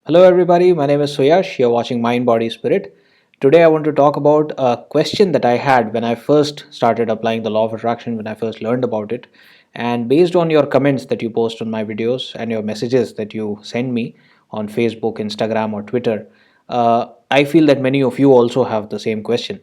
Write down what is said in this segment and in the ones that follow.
Hello everybody, my name is Suyash. You're watching MindBodySpirit. Today I want to talk about a question that I had when I first started applying the law of attraction, when I first learned about it. And based on your comments that you post on my videos and your messages that you send me on Facebook, Instagram, or Twitter, I feel that many of you also have the same question.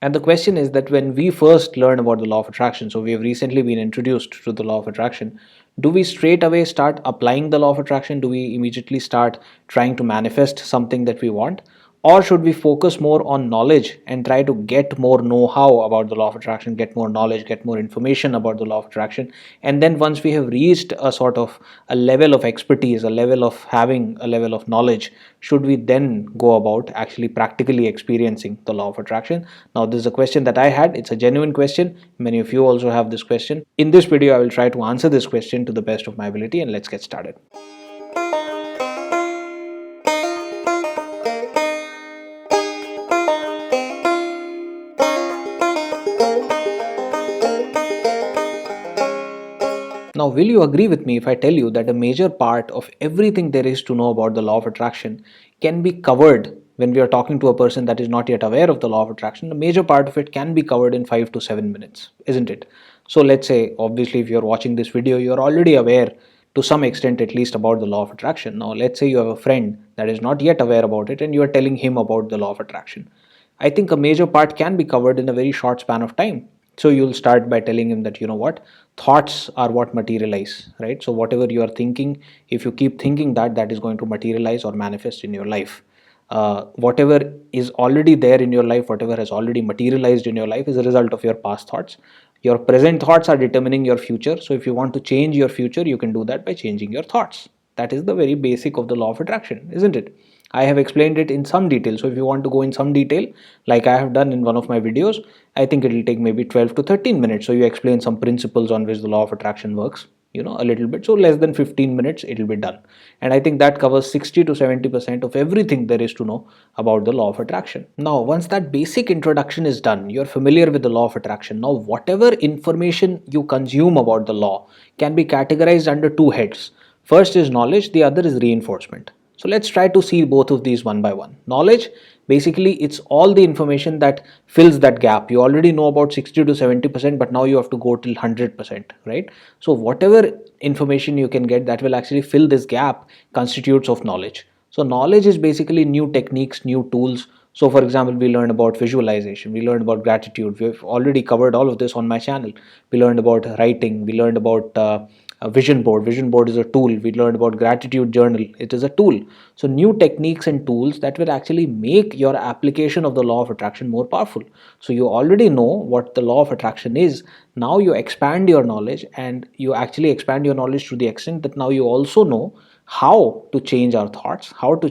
And the question is that when we first learn about the law of attraction, so we have recently been introduced to the law of attraction, do we straight away start applying the law of attraction? Do we immediately start trying to manifest something that we want? Or should we focus more on knowledge and try to get more know-how about the law of attraction, get more knowledge, get more information about the law of attraction? And then once we have reached a sort of a level of expertise, a level of having a level of knowledge, should we then go about actually practically experiencing the law of attraction? Now, this is a question that I had. It's a genuine question. Many of you also have this question. In this video, I will try to answer this question to the best of my ability, and let's get started. Now, will you agree with me if I tell you that a major part of everything there is to know about the law of attraction can be covered when we are talking to a person that is not yet aware of the law of attraction? A major part of it can be covered in 5 to 7 minutes, isn't it? So, let's say, obviously, if you're watching this video, you're already aware to some extent at least about the law of attraction. Now, let's say you have a friend that is not yet aware about it and you are telling him about the law of attraction. I think a major part can be covered in a very short span of time. So you'll start by telling him that, you know what, thoughts are what materialize, right? So whatever you are thinking, if you keep thinking that, that is going to materialize or manifest in your life. Whatever is already there in your life, whatever has already materialized in your life is a result of your past thoughts. Your present thoughts are determining your future. So if you want to change your future, you can do that by changing your thoughts. That is the very basic of the law of attraction, isn't it? I have explained it in some detail. So if you want to go in some detail, like I have done in one of my videos, I think it will take maybe 12 to 13 minutes. So you explain some principles on which the law of attraction works, a little bit. So less than 15 minutes, it will be done. And I think that covers 60 to 70% of everything there is to know about the law of attraction. Now, once that basic introduction is done, you're familiar with the law of attraction. Now, whatever information you consume about the law can be categorized under two heads. First is knowledge, the other is reinforcement. So let's try to see both of these one by one. Knowledge, basically it's all the information that fills that gap. You already know about 60 to 70%, but now you have to go till 100%, right? So whatever information you can get that will actually fill this gap constitutes of knowledge. So knowledge is basically new techniques, new tools. So for example, we learned about visualization, we learned about gratitude. We've already covered all of this on my channel. We learned about writing, we learned about a vision board. Vision board is a tool. We learned about gratitude journal. It is a tool. So new techniques and tools that will actually make your application of the law of attraction more powerful. So you already know what the law of attraction is. Now you expand your knowledge, and you actually expand your knowledge to the extent that now you also know how to change our thoughts, how to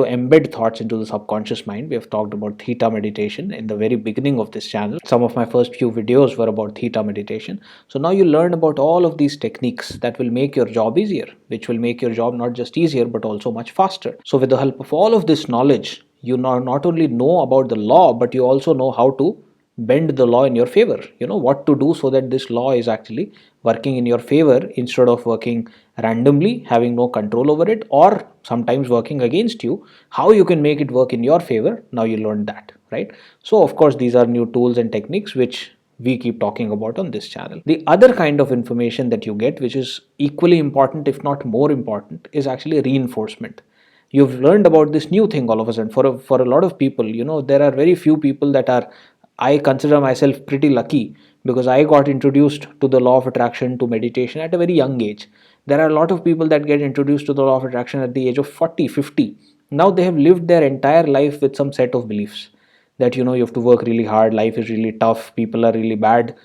embed thoughts into the subconscious mind. We have talked about theta meditation in the very beginning of this channel. Some of my first few videos were about theta meditation. So now you learn about all of these techniques that will make your job easier, which will make your job not just easier but also much faster. So with the help of all of this knowledge, you now not only know about the law, but you also know how to bend the law in your favor. You know what to do so that this law is actually working in your favor instead of working randomly, having no control over it, or sometimes working against you. How you can make it work in your favor, now you learned that, right? So of course these are new tools and techniques which we keep talking about on this channel. The other kind of information that you get, which is equally important if not more important, is actually reinforcement. You've learned about this new thing all of a sudden. For a lot of people, there are very few people that are, I consider myself pretty lucky, because I got introduced to the law of attraction, to meditation at a very young age. There are a lot of people that get introduced to the law of attraction at the age of 40, 50. Now they have lived their entire life with some set of beliefs that, you have to work really hard, life is really tough, people are really bad,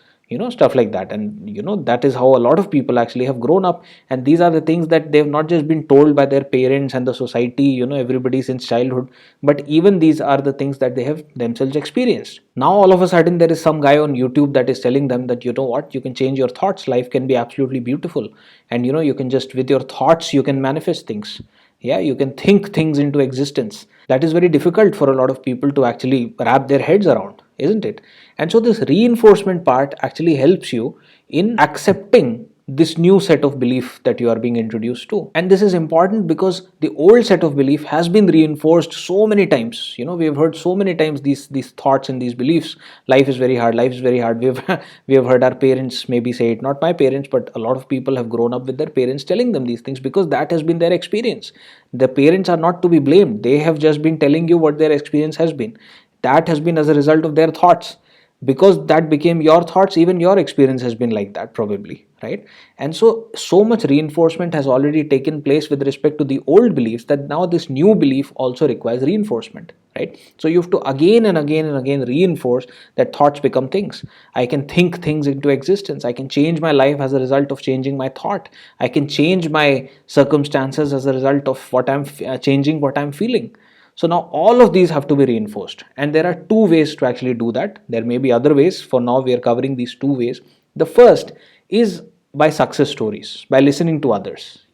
stuff like that. And that is how a lot of people actually have grown up. And these are the things that they've not just been told by their parents and the society, everybody since childhood, but even these are the things that they have themselves experienced. Now all of a sudden there is some guy on YouTube that is telling them that, you know what, you can change your thoughts, life can be absolutely beautiful, and you can just, with your thoughts, you can manifest things. Yeah, you can think things into existence. That is very difficult for a lot of people to actually wrap their heads around, isn't it? And so this reinforcement part actually helps you in accepting this new set of belief that you are being introduced to. And this is important because the old set of belief has been reinforced so many times. We have heard so many times these thoughts and these beliefs. Life is very hard, life is very hard. We have heard our parents maybe say it, not my parents, but a lot of people have grown up with their parents telling them these things because that has been their experience. The parents are not to be blamed. They have just been telling you what their experience has been. That has been as a result of their thoughts. Because that became your thoughts, even your experience has been like that, probably, right? And so much reinforcement has already taken place with respect to the old beliefs that now this new belief also requires reinforcement, right? So you have to again and again and again reinforce that thoughts become things. I can think things into existence. I can change my life as a result of changing my thought. I can change my circumstances as a result of what I'm changing what I'm feeling. So now all of these have to be reinforced, and there are two ways to actually do that. There may be other ways. For now, we are covering these two ways. The first is by success stories, by listening to others.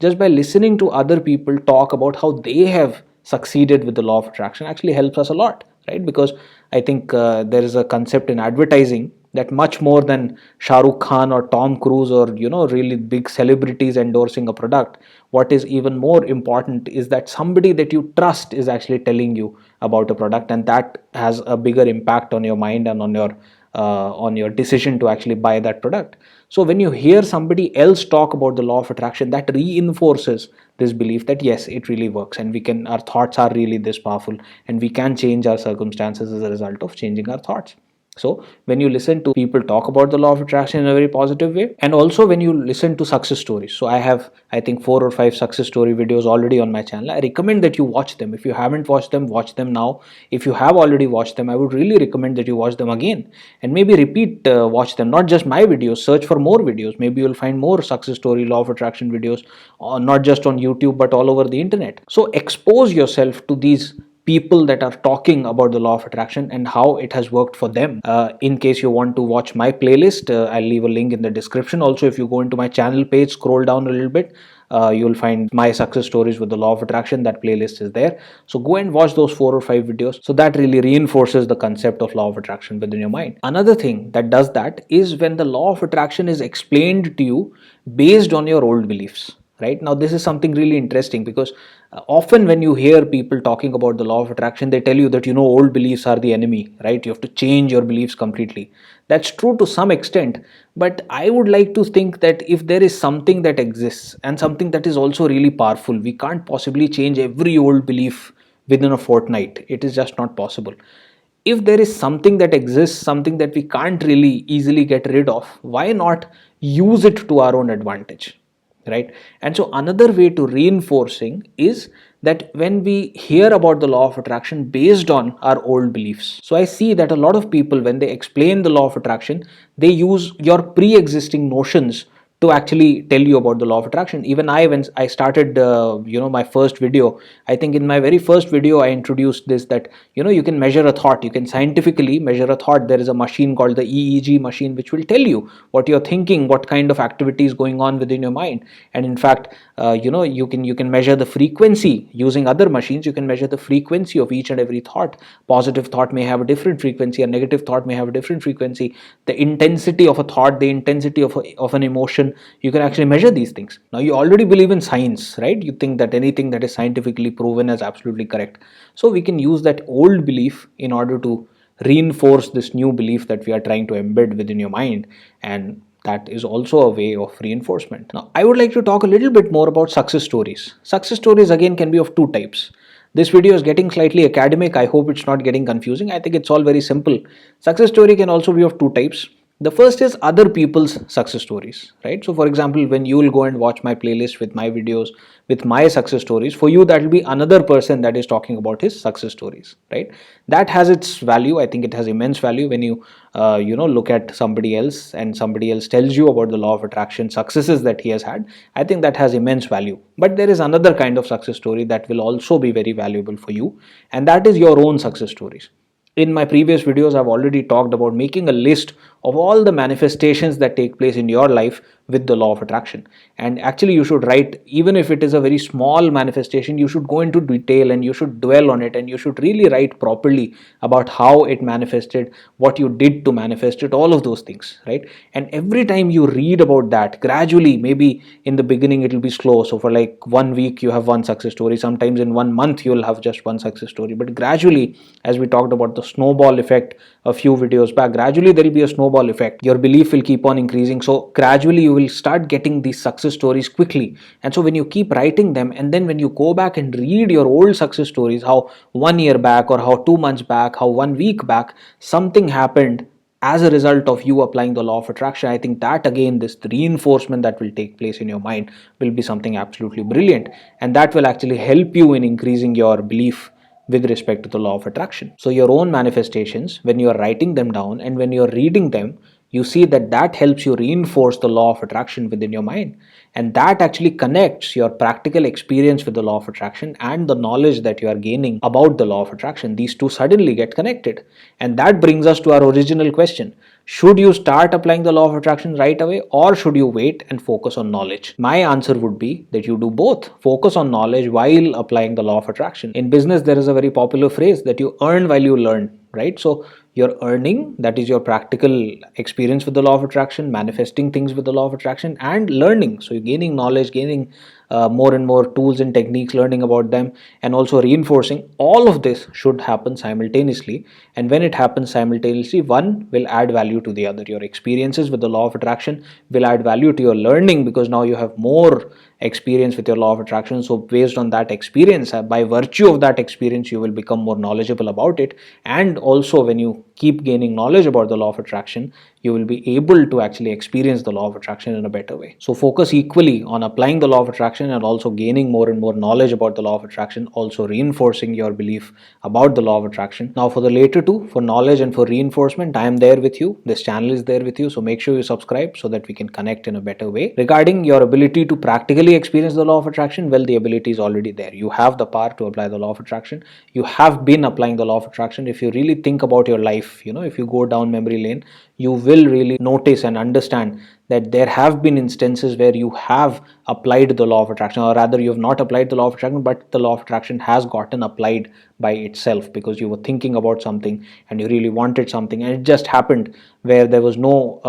Just by listening to other people talk about how they have succeeded with the law of attraction actually helps us a lot, right? Because I think there is a concept in advertising that much more than Shah Rukh Khan or Tom Cruise or really big celebrities endorsing a product, what is even more important is that somebody that you trust is actually telling you about a product, and that has a bigger impact on your mind and on your decision to actually buy that product. So when you hear somebody else talk about the law of attraction, that reinforces this belief that yes, it really works, and our thoughts are really this powerful, and we can change our circumstances as a result of changing our thoughts. So when you listen to people talk about the law of attraction in a very positive way, and also when you listen to success stories. So I have, I think, 4 or 5 success story videos already on my channel. I recommend that you watch them. If you haven't watched them, watch them now. If you have already watched them, I would really recommend that you watch them again and maybe repeat watch them. Not just my videos, search for more videos. Maybe you'll find more success story, law of attraction videos, not just on YouTube but all over the internet. So expose yourself to these people that are talking about the law of attraction and how it has worked for them. In case you want to watch my playlist, I'll leave a link in the description. Also, if you go into my channel page, scroll down a little bit, you'll find my success stories with the law of attraction. That playlist is there. So go and watch those 4 or 5 videos. So that really reinforces the concept of law of attraction within your mind. Another thing that does that is when the law of attraction is explained to you based on your old beliefs. Right now, this is something really interesting because often when you hear people talking about the law of attraction, they tell you that old beliefs are the enemy, right? You have to change your beliefs completely. That's true to some extent, but I would like to think that if there is something that exists and something that is also really powerful, we can't possibly change every old belief within a fortnight. It is just not possible. If there is something that exists, something that we can't really easily get rid of, why not use it to our own advantage? Right? And so another way to reinforcing is that when we hear about the law of attraction based on our old beliefs. So I see that a lot of people, when they explain the law of attraction, they use your pre-existing notions to actually tell you about the law of attraction. Even when I started my first video, I think in my very first video I introduced this, that you can measure a thought. You can scientifically measure a thought. There is a machine called the EEG machine which will tell you what you're thinking, what kind of activity is going on within your mind. And in fact, you can measure the frequency using other machines. You can measure the frequency of each and every thought. Positive thought may have a different frequency, a negative thought may have a different frequency. The intensity of a thought, the intensity of an emotion, you can actually measure these things. Now, you already believe in science, right? You think that anything that is scientifically proven is absolutely correct. So we can use that old belief in order to reinforce this new belief that we are trying to embed within your mind, and that is also a way of reinforcement. Now, I would like to talk a little bit more about success stories. Success stories again can be of two types. This video is getting slightly academic. I hope it's not getting confusing. I think it's all very simple. Success story can also be of two types. The first is other people's success stories, right? So for example, when you will go and watch my playlist with my videos, with my success stories, for you that will be another person that is talking about his success stories, right? That has its value. I think it has immense value when you look at somebody else and somebody else tells you about the law of attraction successes that he has had. I think that has immense value. But there is another kind of success story that will also be very valuable for you, and that is your own success stories. In my previous videos, I've already talked about making a list of all the manifestations that take place in your life with the law of attraction. And actually you should write, even if it is a very small manifestation, you should go into detail and you should dwell on it, and you should really write properly about how it manifested, what you did to manifest it, all of those things, right? And every time you read about that, gradually, maybe in the beginning it will be slow, so for like 1 week you have one success story, sometimes in 1 month you'll have just one success story, but gradually, as we talked about the snowball effect a few videos back, gradually there will be a snowball effect. Your belief will keep on increasing, so gradually you will start getting these success stories quickly. And so when you keep writing them, and then when you go back and read your old success stories, how 1 year back or how 2 months back, how 1 week back something happened as a result of you applying the law of attraction, I think that again, this reinforcement that will take place in your mind will be something absolutely brilliant, and that will actually help you in increasing your belief with respect to the law of attraction. So your own manifestations, when you are writing them down and when you are reading them, you see that that helps you reinforce the law of attraction within your mind, and that actually connects your practical experience with the law of attraction and the knowledge that you are gaining about the law of attraction. These two suddenly get connected, and that brings us to our original question: should you start applying the law of attraction right away, or should you wait and focus on knowledge? My answer would be that you do both. Focus on knowledge while applying the law of attraction. In business, there is a very popular phrase that you earn while you learn, right? So you're earning, that is your practical experience with the law of attraction, manifesting things with the law of attraction, and learning. So you're gaining knowledge, gaining more and more tools and techniques, learning about them, and also reinforcing. All of this should happen simultaneously. And when it happens simultaneously, one will add value to the other. Your experiences with the law of attraction will add value to your learning, because now you have more experience with your law of attraction. So based on that experience, by virtue of that experience, you will become more knowledgeable about it. And also, when you keep gaining knowledge about the law of attraction, you will be able to actually experience the law of attraction in a better way. So focus equally on applying the law of attraction and also gaining more and more knowledge about the law of attraction, also reinforcing your belief about the law of attraction. Now for the later two, for knowledge and for reinforcement, I am there with you. This channel is there with you. So make sure you subscribe so that we can connect in a better way. Regarding your ability to practically experience the law of attraction, well, the ability is already there. You have the power to apply the law of attraction. You have been applying the law of attraction. If you really think about your life, if you go down memory lane, you will really notice and understand that there have been instances where you have applied the law of attraction, or rather you have not applied the law of attraction, but the law of attraction has gotten applied by itself, because you were thinking about something and you really wanted something, and it just happened where there was no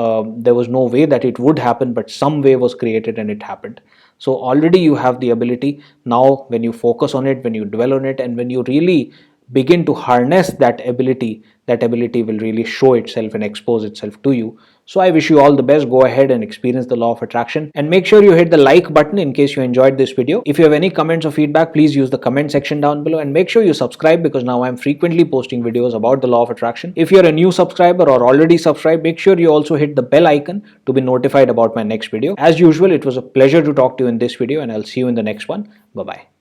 way that it would happen, but some way was created and it happened. So already you have the ability. Now when you focus on it, when you dwell on it, and when you really begin to harness that ability will really show itself and expose itself to you. So I wish you all the best. Go ahead and experience the law of attraction, and make sure you hit the like button in case you enjoyed this video. If you have any comments or feedback, please use the comment section down below, and make sure you subscribe, because now I'm frequently posting videos about the law of attraction. If you're a new subscriber or already subscribed, make sure you also hit the bell icon to be notified about my next video. As usual, it was a pleasure to talk to you in this video, and I'll see you in the next one. Bye bye.